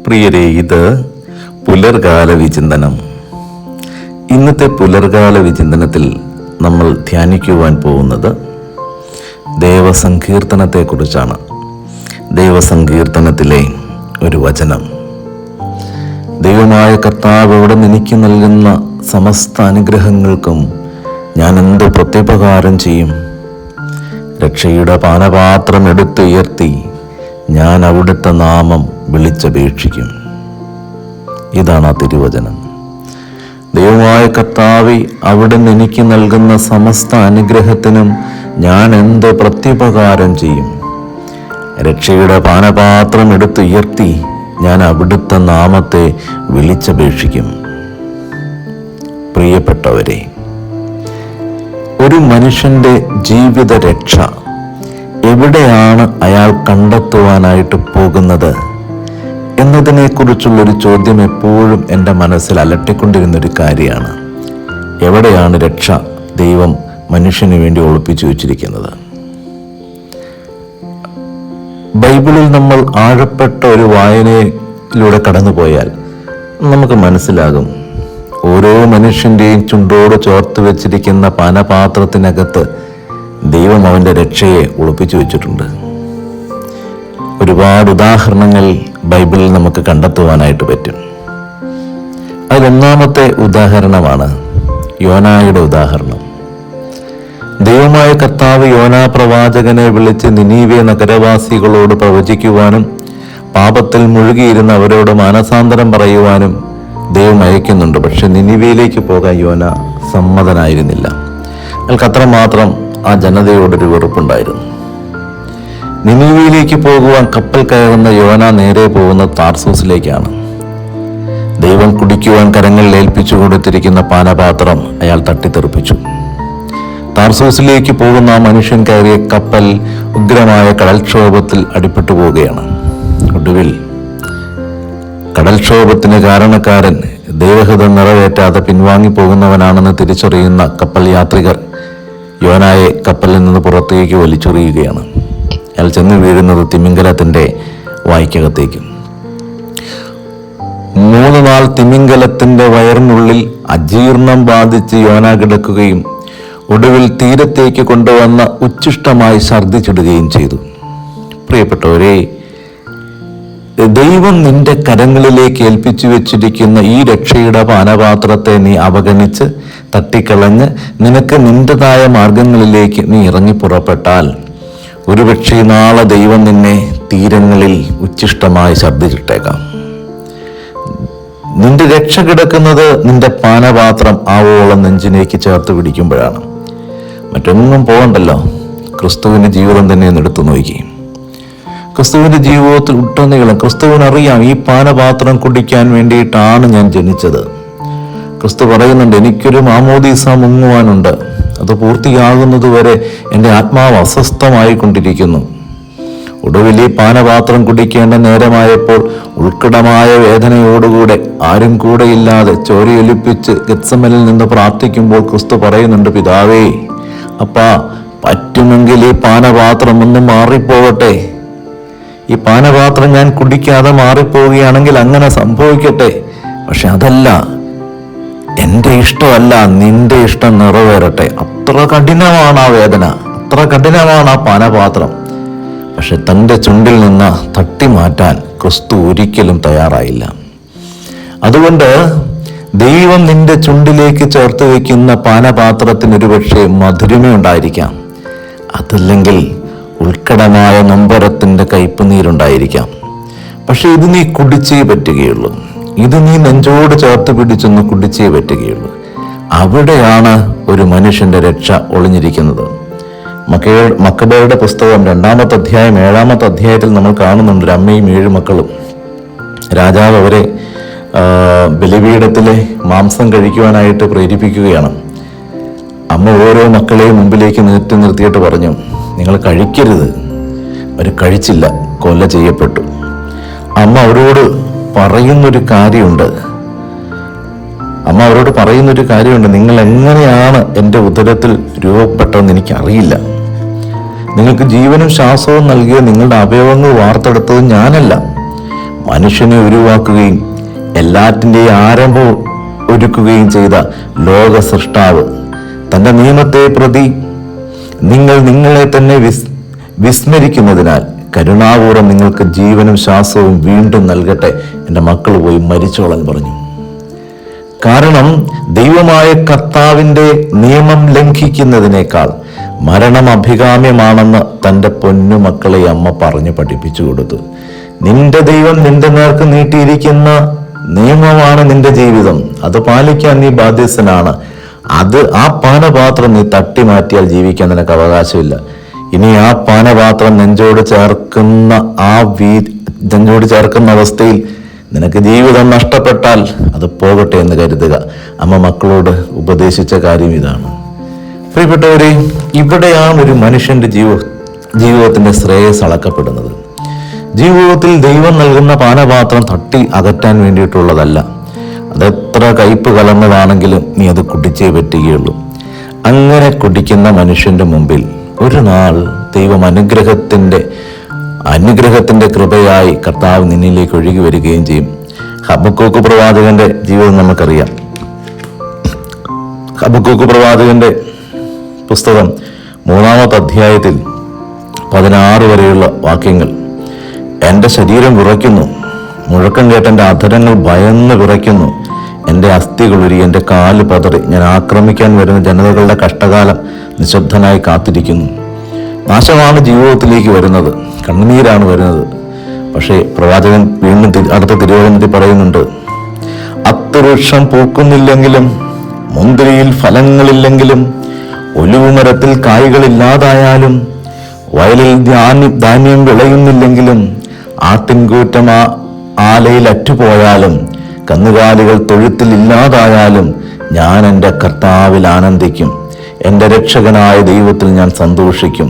പ്രിയരെ, ഇത് പുലർകാല വിചിന്തനം. ഇന്നത്തെ പുലർകാല വിചിന്തനത്തിൽ നമ്മൾ ധ്യാനിക്കുവാൻ പോകുന്നത് ദേവസങ്കീർത്തനത്തെക്കുറിച്ചാണ്. ദൈവസങ്കീർത്തനത്തിലെ ഒരു വചനം: ദൈവമായ കർത്താവ് അവിടെ എനിക്ക് നൽകുന്ന സമസ്ത അനുഗ്രഹങ്ങൾക്കും ഞാൻ എന്ത് പ്രത്യുപകാരം ചെയ്യും? രക്ഷയുടെ പാനപാത്രം എടുത്തുയർത്തി ഞാൻ അവിടുത്തെ നാമം വിളിച്ചപേക്ഷിക്കും. ഇതാണ് ആ തിരുവചനം. ദൈവമായ കർത്താവേ, അവിടുന്ന് എനിക്ക് നൽകുന്ന സമസ്ത അനുഗ്രഹത്തിനും ഞാൻ എന്ത് പ്രത്യുപകാരം ചെയ്യും? രക്ഷയുടെ പാനപാത്രം എടുത്തുയർത്തി ഞാൻ അവിടുത്തെ നാമത്തെ വിളിച്ചപേക്ഷിക്കും. പ്രിയപ്പെട്ടവരെ, ഒരു മനുഷ്യന്റെ ജീവിത രക്ഷ എവിടെയാണ് അയാൾ കണ്ടെത്തുവാനായിട്ട് പോകുന്നത് എന്നതിനെക്കുറിച്ചുള്ളൊരു ചോദ്യം എപ്പോഴും എൻ്റെ മനസ്സിൽ അലട്ടിക്കൊണ്ടിരുന്നൊരു കാര്യമാണ്. എവിടെയാണ് രക്ഷ ദൈവം മനുഷ്യന് വേണ്ടി ഒളിപ്പിച്ചു വച്ചിരിക്കുന്നത്? ബൈബിളിൽ നമ്മൾ ആഴപ്പെട്ട ഒരു വായനയിലൂടെ കടന്നുപോയാൽ നമുക്ക് മനസ്സിലാകും, ഓരോ മനുഷ്യൻ്റെയും ചുണ്ടോട് ചോർത്ത് വെച്ചിരിക്കുന്ന പാനപാത്രത്തിനകത്ത് ദൈവം അവൻ്റെ രക്ഷയെ ഒളിപ്പിച്ചു വെച്ചിട്ടുണ്ട്. ഒരുപാട് ഉദാഹരണങ്ങൾ ബൈബിളിൽ നമുക്ക് കണ്ടെത്തുവാനായിട്ട് പറ്റും. അതിലൊന്നാമത്തെ ഉദാഹരണമാണ് യോനായുടെ ഉദാഹരണം. ദൈവമായ കർത്താവ് യോനാ പ്രവാചകനെ വിളിച്ച് നിനീവെ നഗരവാസികളോട് പ്രവചിക്കുവാനും പാപത്തിൽ മുഴുകിയിരുന്ന അവരോട് മാനസാന്തരം പറയുവാനും ദൈവം അയക്കുന്നുണ്ട്. പക്ഷെ നിനീവയിലേക്ക് പോകാൻ യോന സമ്മതനായിരുന്നില്ല. അയാൾക്ക് അത്രമാത്രം ആ ജനതയോടൊരു വെറുപ്പുണ്ടായിരുന്നു. നിനീവയിലേക്ക് പോകുവാൻ കപ്പൽ കയറുന്ന യോന നേരെ പോകുന്ന താർസൂസിലേക്കാണ്. ദൈവം കുടിക്കുവാൻ കരങ്ങളിൽ ഏൽപ്പിച്ചു കൊടുത്തിരിക്കുന്ന പാനപാത്രം അയാൾ തട്ടിത്തെറിപ്പിച്ചു. താർസൂസിലേക്ക് പോകുന്ന ആ മനുഷ്യൻ കയറിയ കപ്പൽ ഉഗ്രമായ കടൽക്ഷോഭത്തിൽ അടിപ്പെട്ടു പോവുകയാണ്. ഒടുവിൽ കടൽക്ഷോഭത്തിന് കാരണക്കാരൻ ദൈവഹിതം നിറവേറ്റാതെ പിൻവാങ്ങി പോകുന്നവനാണെന്ന് തിരിച്ചറിയുന്ന കപ്പൽ യാത്രികർ യോനായെ കപ്പലിൽ നിന്ന് പുറത്തേക്ക് വലിച്ചെറിയുകയാണ്. അയാൾ ചെന്ന് വീഴുന്നത് തിമിംഗലത്തിൻ്റെ വായ്ക്കകത്തേക്ക്. 3 നാൾ തിമിംഗലത്തിൻ്റെ വയറിനുള്ളിൽ അജീർണം ബാധിച്ച് യോന കിടക്കുകയും ഒടുവിൽ തീരത്തേക്ക് കൊണ്ടുവന്ന ഉച്ഛിഷ്ടമായി ഛർദ്ദിച്ചിടുകയും ചെയ്തു. പ്രിയപ്പെട്ടവരെ, ദൈവം നിന്റെ കരങ്ങളിലേക്ക് ഏൽപ്പിച്ചു വെച്ചിരിക്കുന്ന ഈ രക്ഷയുടെ പാനപാത്രത്തെ നീ അവഗണിച്ച് തട്ടിക്കളഞ്ഞ് നിനക്ക് നിന്റേതായ മാർഗങ്ങളിലേക്ക് നീ ഇറങ്ങി പുറപ്പെട്ടാൽ ഒരുപക്ഷെ നാളെ ദൈവം നിന്നെ തീരങ്ങളിൽ ഉച്ഛിഷ്ടമായി ഛർദ്ദിച്ചിട്ടേക്കാം. നിന്റെ രക്ഷ കിടക്കുന്നത് നിന്റെ പാനപാത്രം ആവോളം നെഞ്ചിലേക്ക് ചേർത്ത് പിടിക്കുമ്പോഴാണ്. മറ്റൊന്നും പോകണ്ടല്ലോ, ക്രിസ്തുവിൻ്റെ ജീവിതം തന്നെ എടുത്തു നോക്കി. ക്രിസ്തുവിൻ്റെ ജീവിതത്തിൽ ഉടനീളം ക്രിസ്തുവിനറിയാം, ഈ പാനപാത്രം കുടിക്കാൻ വേണ്ടിയിട്ടാണ് ഞാൻ ജനിച്ചത്. ക്രിസ്തു പറയുന്നുണ്ട്, എനിക്കൊരു മാമോദീസ മുങ്ങുവാനുണ്ട്, അത് പൂർത്തിയാകുന്നതുവരെ എൻ്റെ ആത്മാവ് അസ്വസ്ഥമായിക്കൊണ്ടിരിക്കുന്നു. ഒടുവിൽ ഈ പാനപാത്രം കുടിക്കേണ്ട നേരമായപ്പോൾ ഉത്കടമായ വേദനയോടുകൂടെ ആരും കൂടെയില്ലാതെ ചോരയൊലിപ്പിച്ച് ഗെത്സമനിൽ നിന്ന് പ്രാർത്ഥിക്കുമ്പോൾ ക്രിസ്തു പറയുന്നുണ്ട്, പിതാവേ, അപ്പാ, പറ്റുമെങ്കിൽ ഈ പാനപാത്രം ഒന്ന് മാറിപ്പോകട്ടെ. ഈ പാനപാത്രം ഞാൻ കുടിക്കാതെ മാറിപ്പോവുകയാണെങ്കിൽ അങ്ങനെ സംഭവിക്കട്ടെ. പക്ഷെ അതല്ല, എൻ്റെ ഇഷ്ടമല്ല, നിന്റെ ഇഷ്ടം നിറവേറട്ടെ. അത്ര കഠിനമാണ് ആ വേദന, അത്ര കഠിനമാണ് ആ പാനപാത്രം. പക്ഷെ തൻ്റെ ചുണ്ടിൽ നിന്ന് തട്ടി മാറ്റാൻ ക്രിസ്തു ഒരിക്കലും തയ്യാറായില്ല. അതുകൊണ്ട് ദൈവം നിന്റെ ചുണ്ടിലേക്ക് ചേർത്ത് വയ്ക്കുന്ന പാനപാത്രത്തിന് ഒരുപക്ഷെ മധുരമയുണ്ടായിരിക്കാം, അതല്ലെങ്കിൽ ഉത്കടമായ നൊമ്പരത്തിൻ്റെ കയ്പുനീരുണ്ടായിരിക്കാം. പക്ഷെ ഇത് നീ കുടിച്ചേ പറ്റുകയുള്ളൂ. ഇത് നീ നെഞ്ചോട് ചേർത്ത് പിടിച്ചൊന്ന് കുടിച്ചേ പറ്റുകയുള്ളൂ. അവിടെയാണ് ഒരു മനുഷ്യന്റെ രക്ഷ ഒളിഞ്ഞിരിക്കുന്നത്. മക്കബയുടെ പുസ്തകം 2-ാമത്തെ അധ്യായം 7-ാമത്തെ അധ്യായത്തിൽ നമ്മൾ കാണുന്നുണ്ട്, ഒരു അമ്മയും 7 മക്കളും. രാജാവ് അവരെ ബലിപീഠത്തിലെ മാംസം കഴിക്കുവാനായിട്ട് പ്രേരിപ്പിക്കുകയാണ്. അമ്മ ഓരോ മക്കളെയും മുമ്പിലേക്ക് നിർത്തിയിട്ട് പറഞ്ഞു, നിങ്ങൾ കഴിക്കരുത്. അവർ കഴിച്ചില്ല, കൊല ചെയ്യപ്പെട്ടു. അമ്മ അവരോട് പറയുന്നൊരു കാര്യമുണ്ട്, നിങ്ങൾ എങ്ങനെയാണ് എൻ്റെ ഉദരത്തിൽ രൂപപ്പെട്ടതെന്ന് എനിക്കറിയില്ല. നിങ്ങൾക്ക് ജീവനും ശ്വാസവും നൽകിയ നിങ്ങളുടെ അവയവങ്ങൾ വാർത്തെടുത്തത് ഞാനല്ല, മനുഷ്യനെ ഉരുവാക്കുകയും എല്ലാറ്റിൻ്റെയും ആരംഭവും ഒരുക്കുകയും ചെയ്ത ലോക സൃഷ്ടാവ് തൻ്റെ നിയമത്തെ പ്രതി നിങ്ങൾ നിങ്ങളെ തന്നെ വിസ്മരിക്കുന്നതിനാൽ കരുണാപൂർവ്വം നിങ്ങൾക്ക് ജീവനും ശ്വാസവും വീണ്ടും നൽകട്ടെ. എൻ്റെ മക്കൾ പോയി മരിച്ചോളാൻ പറഞ്ഞു. കാരണം ദൈവമായ കർത്താവിൻ്റെ നിയമം ലംഘിക്കുന്നതിനേക്കാൾ മരണം അഭികാമ്യമാണെന്ന് തൻ്റെ പൊന്നുമക്കളെ അമ്മ പറഞ്ഞു പഠിപ്പിച്ചു കൊടുത്തു. നിന്റെ ദൈവം നിന്റെ നേർക്ക് നീട്ടിയിരിക്കുന്ന നിയമമാണ് നിന്റെ ജീവിതം. അത് പാലിക്കാൻ നീ ബാധ്യസ്ഥനാണ്. ആ പാനപാത്രം നീ തട്ടി മാറ്റിയാൽ ജീവിക്കാൻ നിനക്ക് അവകാശമില്ല. ഇനി ആ പാനപാത്രം നെഞ്ചോട് ചേർക്കുന്ന അവസ്ഥയിൽ നിനക്ക് ജീവിതം നഷ്ടപ്പെട്ടാൽ അത് പോകട്ടെ എന്ന് കരുതുക. അമ്മ മക്കളോട് ഉപദേശിച്ച കാര്യം ഇതാണ്. പ്രിയപ്പെട്ടവരെ, ഇവിടെയാണ് ഒരു മനുഷ്യന്റെ ജീവിതത്തിന്റെ ശ്രേയസ് അളക്കപ്പെടുന്നത്. ജീവിതത്തിൽ ദൈവം നൽകുന്ന പാനപാത്രം തട്ടി അകറ്റാൻ വേണ്ടിയിട്ടുള്ളതല്ല. അതെത്ര കയ്പ് കലർന്നതാണെങ്കിലും നീ അത് കുടിച്ചേ പറ്റുകയുള്ളൂ. അങ്ങനെ കുടിക്കുന്ന മനുഷ്യന്റെ മുമ്പിൽ ഒരു നാൾ ദൈവം അനുഗ്രഹത്തിന്റെ കൃപയായി കർത്താവ് നിന്നിലേക്ക് ഒഴുകി വരികയും ചെയ്യും. ഹബക്കൂക്ക് പ്രവാചകന്റെ ജീവിതം നമുക്കറിയാം. ഹബക്കൂക്ക് പ്രവാചകന്റെ പുസ്തകം 3-ാമത്തെ അധ്യായത്തിൽ 16 വരെയുള്ള വാക്യങ്ങൾ. എൻ്റെ ശരീരം വിറയ്ക്കുന്നു, മുഴക്കം കേട്ട് എൻ്റെ അധരങ്ങൾ ഭയന്ന് വിറയ്ക്കുന്നു. എൻ്റെ അസ്ഥികൾ ഉരുകി, എൻ്റെ കാല് പതറി. ഞാൻ ആക്രമിക്കാൻ വരുന്ന ജനതകളുടെ കഷ്ടകാലം നിശബ്ദനായി കാത്തിരിക്കുന്നു. നാശമാണ് ജീവിതത്തിലേക്ക് വരുന്നത്, കണ്ണുനീരാണ് വരുന്നത്. പക്ഷേ പ്രവാചകൻ വീണ്ടും അടുത്ത തിരുവചനത്തിൽ പറയുന്നുണ്ട്, അത്തവൃക്ഷം പൂക്കുന്നില്ലെങ്കിലും, മുന്തിരിയിൽ ഫലങ്ങളില്ലെങ്കിലും, ഒലിവുമരത്തിൽ കായ്കളില്ലാതായാലും, വയലിൽ ധാന്യം വിളയുന്നില്ലെങ്കിലും, ആട്ടിൻകൂറ്റം ആലയിൽ അറ്റുപോയാലും, കന്നുകാലികൾ തൊഴുത്തിൽ ഇല്ലാതായാലും, ഞാൻ എൻ്റെ കർത്താവിൽ ആനന്ദിക്കും. എൻ്റെ രക്ഷകനായ ദൈവത്തിൽ ഞാൻ സന്തോഷിക്കും.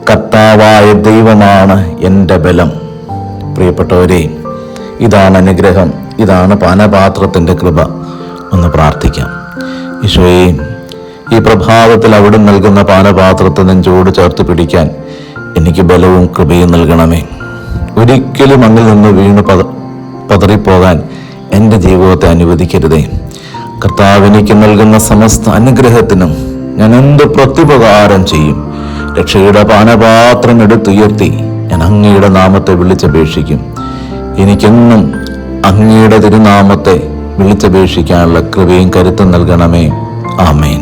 കർത്താവായ ദൈവമാണ് എൻ്റെ ബലം. പ്രിയപ്പെട്ടവരെ, ഇതാണ് അനുഗ്രഹം, ഇതാണ് പാനപാത്രത്തിൻ്റെ കൃപ. ഒന്ന് പ്രാർത്ഥിക്കാം. ഈശോയെ, ഈ പ്രഭാതത്തിൽ അവിടെ നൽകുന്ന പാനപാത്രത്തെ നെഞ്ചോട് ചേർത്ത് പിടിക്കാൻ എനിക്ക് ബലവും കൃപയും നൽകണമേ. ഒരിക്കലും അങ്ങിൽ നിന്ന് വീണ് പതറിപ്പോകാൻ എൻ്റെ ജീവിതത്തെ അനുവദിക്കരുതേ. കർത്താവ് എനിക്ക് നൽകുന്ന സമസ്ത അനുഗ്രഹത്തിനും ഞാൻ എന്ത് പ്രത്യുപകാരം ചെയ്യും? രക്ഷയുടെ പാനപാത്രം എടുത്തുയർത്തി ഞാൻ അങ്ങയുടെ നാമത്തെ വിളിച്ചപേക്ഷിക്കും. എനിക്കെന്നും അങ്ങയുടെ തിരുനാമത്തെ വിളിച്ചപേക്ഷിക്കാനുള്ള കൃപയും കരുത്തും നൽകണമേ. ആമേൻ.